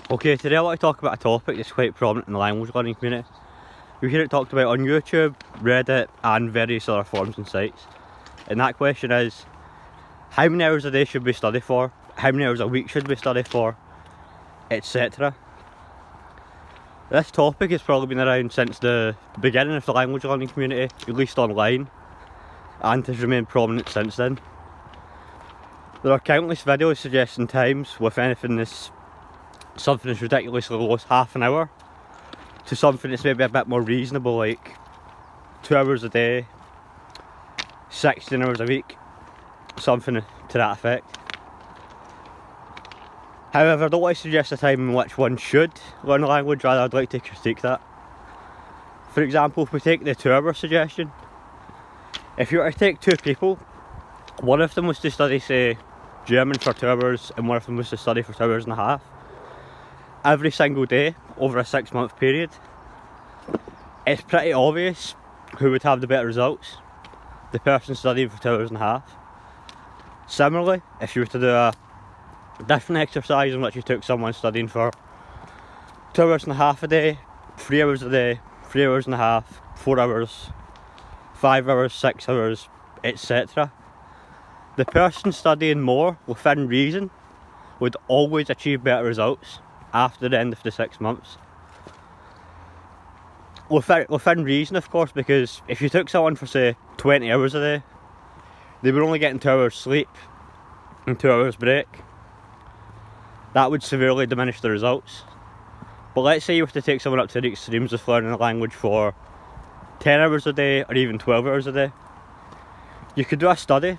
Okay, today I want to talk about a topic that's quite prominent in the language learning community. You hear it talked about on YouTube, Reddit and various other forums and sites. And that question is, how many hours a day should we study for? How many hours a week should we study for? Etc. This topic has probably been around since the beginning of the language learning community, at least online, and has remained prominent since then. There are countless videos suggesting times with anything that's something as ridiculously low as half an hour to something that's maybe a bit more reasonable, like 2 hours a day, 16 hours a week, something to that effect. However, I don't want to suggest a time in which one should learn a language, rather I'd like to critique that. For example, if we take the 2 hour suggestion, if you were to take two people, one of them was to study, say, German for 2 hours and one of them was to study for 2 hours and a half, every single day over a 6-month period, it's pretty obvious who would have the better results. The person studying for 2 hours and a half. Similarly, if you were to do a different exercise in which you took someone studying for 2 hours and a half a day, 3 hours a day, 3 hours and a half, 4 hours, 5 hours, 6 hours, etc., the person studying more within reason would always achieve better results after the end of the 6 months. Within reason, of course, because if you took someone for, say, 20 hours a day, they were only getting 2 hours sleep and 2 hours break. That would severely diminish the results. But let's say you were to take someone up to the extremes of learning a language for 10 hours a day or even 12 hours a day. You could do a study.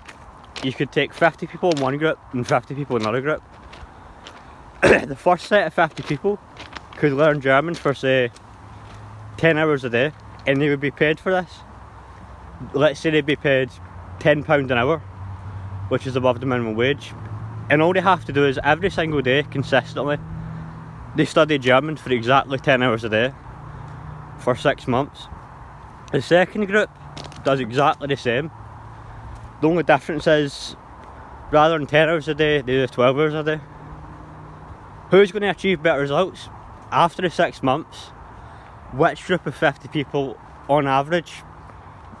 You could take 50 people in one group and 50 people in another group. The first set of 50 people could learn German for, say, 10 hours a day, and they would be paid for this. Let's say they'd be paid £10 an hour, which is above the minimum wage, and all they have to do is every single day, consistently, they study German for exactly 10 hours a day for 6 months. The second group does exactly the same. The only difference is, rather than 10 hours a day, they do 12 hours a day. Who's going to achieve better results? After the 6 months, which group of 50 people, on average,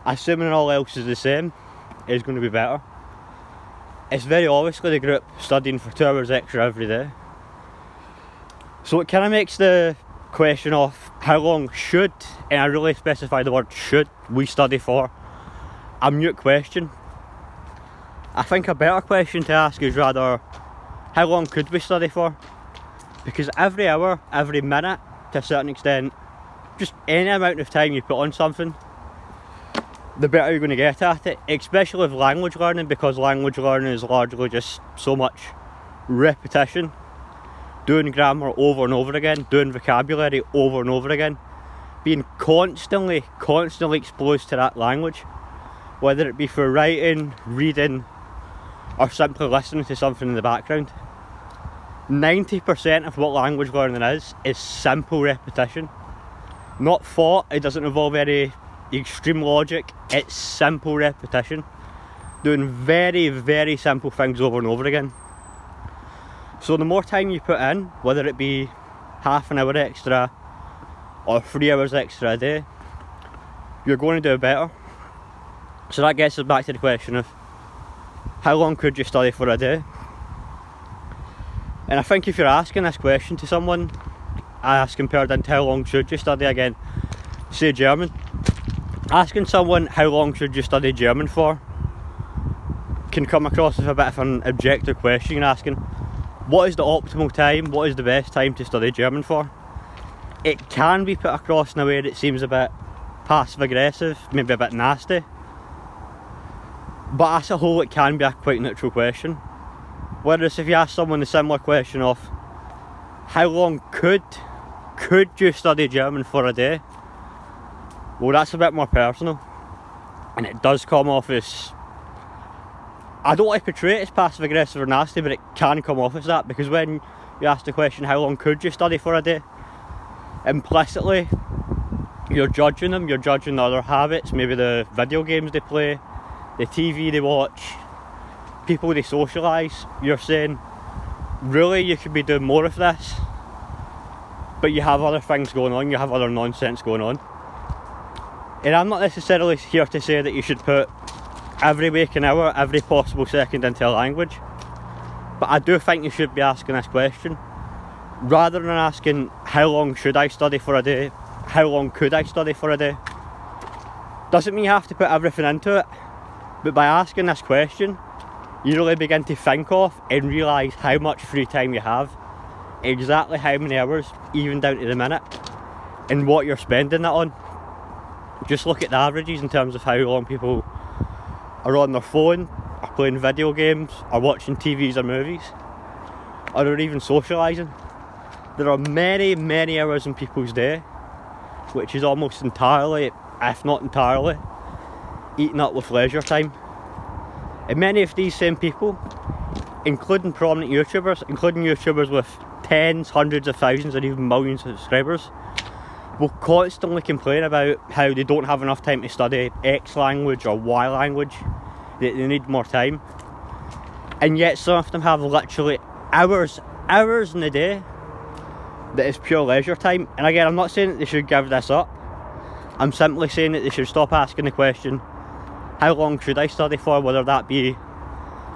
assuming all else is the same, is going to be better? It's very obviously the group studying for 2 hours extra every day. So it kind of makes the question of how long should, and I really specify the word should, we study for, a mute question. I think a better question to ask is rather, how long could we study for? Because every hour, every minute, to a certain extent, just any amount of time you put on something, the better you're going to get at it, especially with language learning, because language learning is largely just so much repetition, doing grammar over and over again, doing vocabulary over and over again, being constantly exposed to that language, whether it be for writing, reading, or simply listening to something in the background. 90% of what language learning is simple repetition. Not thought, it doesn't involve any extreme logic, it's simple repetition. Doing very simple things over and over again. So the more time you put in, whether it be half an hour extra or 3 hours extra a day, you're going to do better. So that gets us back to the question of, how long could you study for a day? And I think if you're asking this question to someone, as compared into how long should you study, again, say German, asking someone how long should you study German for can come across as a bit of an objective question. You're asking, what is the optimal time, what is the best time to study German for? It can be put across in a way that seems a bit passive aggressive, maybe a bit nasty, but as a whole it can be a quite neutral question. Whereas if you ask someone the similar question of, how long could you study German for a day? Well, that's a bit more personal, and it does come off as, I don't want to portray it as passive aggressive or nasty, but it can come off as that, because when you ask the question, how long could you study for a day, implicitly you're judging them, you're judging other habits, maybe the video games they play, the TV they watch, people they socialise. You're saying, really, you could be doing more of this? but you have other things going on, you have other nonsense going on. And I'm not necessarily here to say that you should put every waking hour, every possible second into a language, but I do think you should be asking this question. Rather than asking, how long should I study for a day? How long could I study for a day? Doesn't mean you have to put everything into it, but by asking this question, you really begin to think of and realise how much free time you have, exactly how many hours, even down to the minute, and what you're spending it on. Just look at the averages in terms of how long people are on their phone, are playing video games, are watching TVs or movies, or are even socialising. There are many, many hours in people's day, which is almost entirely, if not entirely, eaten up with leisure time. And many of these same people, including prominent YouTubers, including YouTubers with tens, hundreds of thousands and even millions of subscribers, will constantly complain about how they don't have enough time to study X language or Y language, that they need more time. And yet some of them have literally hours in the day that is pure leisure time. And again, I'm not saying that they should give this up. I'm simply saying that they should stop asking the question, how long should I study for, whether that be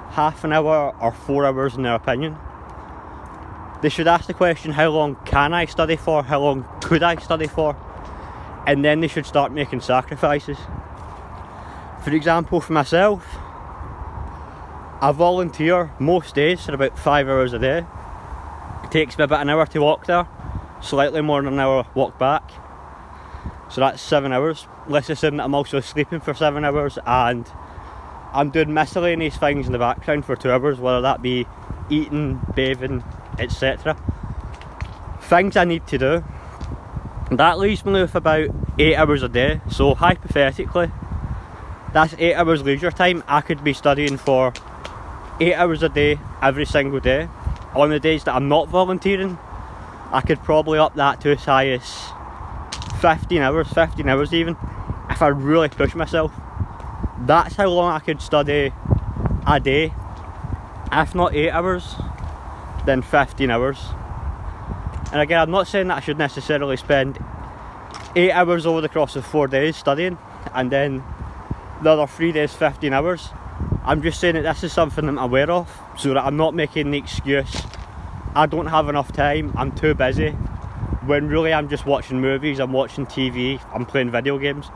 half an hour or 4 hours in their opinion. They should ask the question, how long can I study for, how long could I study for, and then they should start making sacrifices. For example, for myself, I volunteer most days for about 5 hours a day. It takes me about an hour to walk there, slightly more than an hour walk back. So that's 7 hours. Let's assume that I'm also sleeping for 7 hours and I'm doing miscellaneous things in the background for 2 hours, whether that be eating, bathing, etc. Things I need to do. That leaves me with about 8 hours a day. So hypothetically, that's 8 hours leisure time. I could be studying for 8 hours a day every single day. On the days that I'm not volunteering, I could probably up that to as high as 15 hours even, if I really push myself. That's how long I could study a day. If not 8 hours, then 15 hours. And again, I'm not saying that I should necessarily spend 8 hours over the course of 4 days studying and then the other 3 days 15 hours. I'm just saying that this is something that I'm aware of, so that I'm not making the excuse, I don't have enough time, I'm too busy, when really I'm just watching movies, I'm watching TV, I'm playing video games.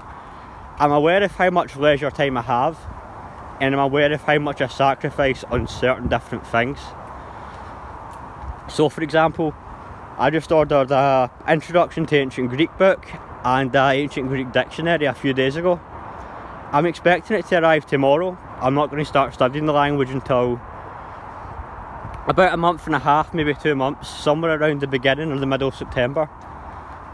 I'm aware of how much leisure time I have, and I'm aware of how much I sacrifice on certain different things. So for example, I just ordered an Introduction to Ancient Greek book and an Ancient Greek dictionary a few days ago. I'm expecting it to arrive tomorrow. I'm not going to start studying the language until about a month and a half, maybe 2 months, somewhere around the beginning or the middle of September.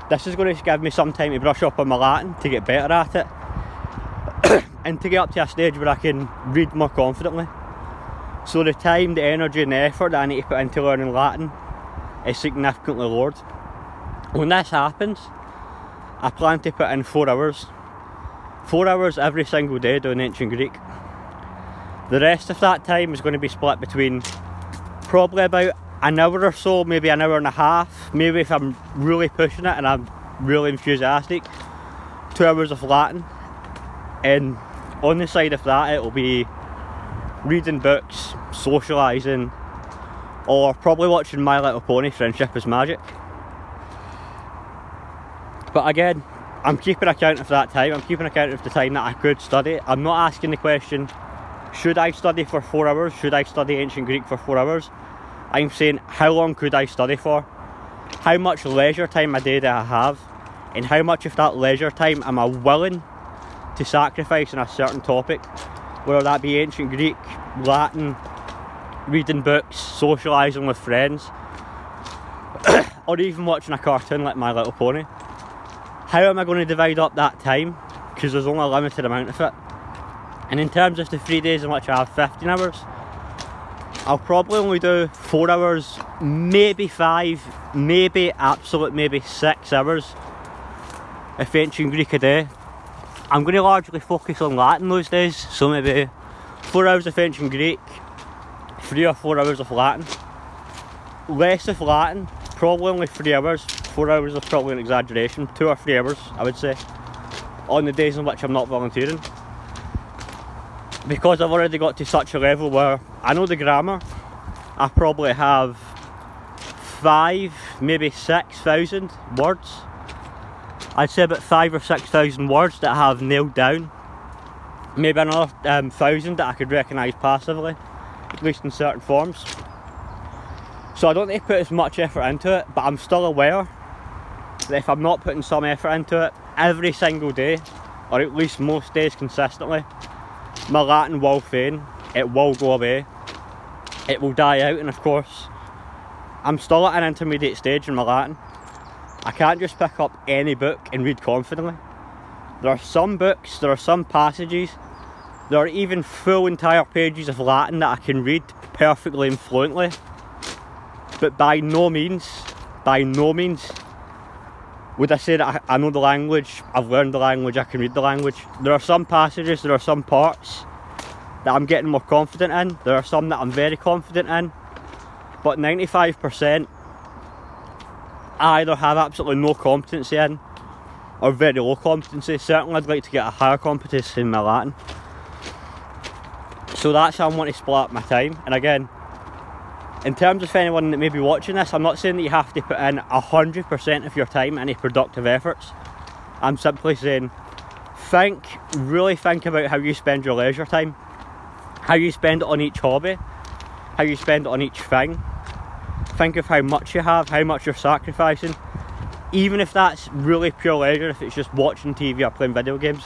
This is going to give me some time to brush up on my Latin, to get better at it, and to get up to a stage where I can read more confidently. So the time, the energy and the effort that I need to put into learning Latin is significantly lowered. When this happens, I plan to put in 4 hours. 4 hours every single day doing Ancient Greek. The rest of that time is going to be split between probably about an hour or so, maybe an hour and a half, maybe if I'm really pushing it and I'm really enthusiastic, 2 hours of Latin. And on the side of that, it'll be reading books, socialising, or probably watching My Little Pony Friendship is Magic. But again, I'm keeping account of that time, I'm keeping account of the time that I could study. I'm not asking the question, should I study for 4 hours? Should I study Ancient Greek for 4 hours? I'm saying, how long could I study for? How much leisure time a day do I have? And how much of that leisure time am I willing to sacrifice on a certain topic? Whether that be Ancient Greek, Latin, reading books, socialising with friends, or even watching a cartoon like My Little Pony. How am I going to divide up that time? Because there's only a limited amount of it. And in terms of the 3 days in which I have 15 hours, I'll probably only do 4 hours, maybe 5, maybe 6 hours of Ancient Greek a day. I'm going to largely focus on Latin those days, so maybe 4 hours of Ancient Greek, 3 or 4 hours of Latin. Less of Latin, probably only 3 hours. 4 hours is probably an exaggeration. 2 or 3 hours, I would say, on the days in which I'm not volunteering. Because I've already got to such a level where I know the grammar. I probably have 5, maybe 6,000 words. I'd say about 5,000 or 6,000 words that I have nailed down. Maybe another 1,000 that I could recognise passively, at least in certain forms. So I don't need to put as much effort into it, but I'm still aware that if I'm not putting some effort into it every single day, or at least most days consistently, my Latin will fade, it will go away, it will die out. And of course, I'm still at an intermediate stage in my Latin. I can't just pick up any book and read confidently. There are some books, there are some passages, there are even full entire pages of Latin that I can read perfectly and fluently. But by no means would I say that I know the language, I've learned the language, I can read the language. There are some passages, there are some parts that I'm getting more confident in. There are some that I'm very confident in. But 95% I either have absolutely no competency in or very low competency. Certainly I'd like to get a higher competency in my Latin. So that's how I want to split up my time. And again, in terms of anyone that may be watching this, I'm not saying that you have to put in 100% of your time into productive efforts. I'm simply saying, really think about how you spend your leisure time, how you spend it on each hobby, how you spend it on each thing. Think of how much you have, how much you're sacrificing, even if that's really pure leisure, if it's just watching TV or playing video games.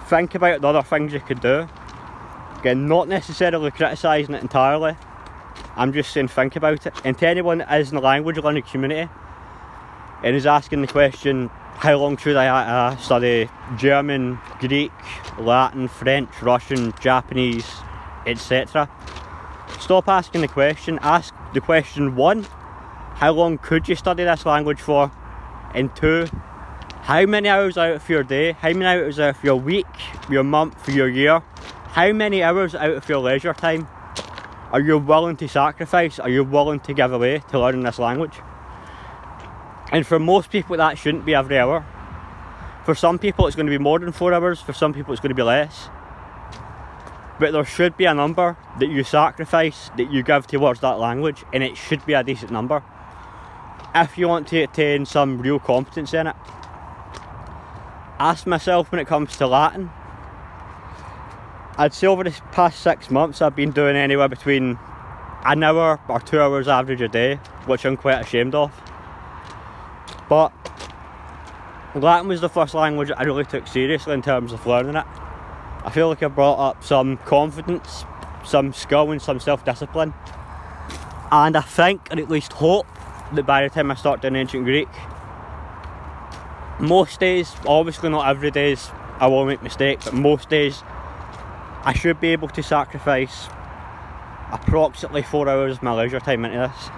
Think about the other things you could do. Again, not necessarily criticising it entirely, I'm just saying think about it. And to anyone that is in the language learning community and is asking the question, how long should I study German, Greek, Latin, French, Russian, Japanese, etc. Stop asking the question, ask the question 1, how long could you study this language for? And 2, how many hours out of your day, how many hours out of your week, your month, your year, how many hours out of your leisure time are you willing to sacrifice, are you willing to give away to learning this language? And for most people that shouldn't be every hour. For some people it's going to be more than 4 hours, for some people it's going to be less. But there should be a number that you sacrifice, that you give towards that language, and it should be a decent number if you want to attain some real competence in it. Ask myself when it comes to Latin, I'd say over the past 6 months I've been doing anywhere between an hour or 2 hours average a day, which I'm quite ashamed of. But Latin was the first language I really took seriously in terms of learning it. I feel like I brought up some confidence, some skill and some self-discipline. And I think, or at least hope, that by the time I start doing Ancient Greek, most days, obviously not every day, I will make mistakes, but most days I should be able to sacrifice approximately 4 hours of my leisure time into this.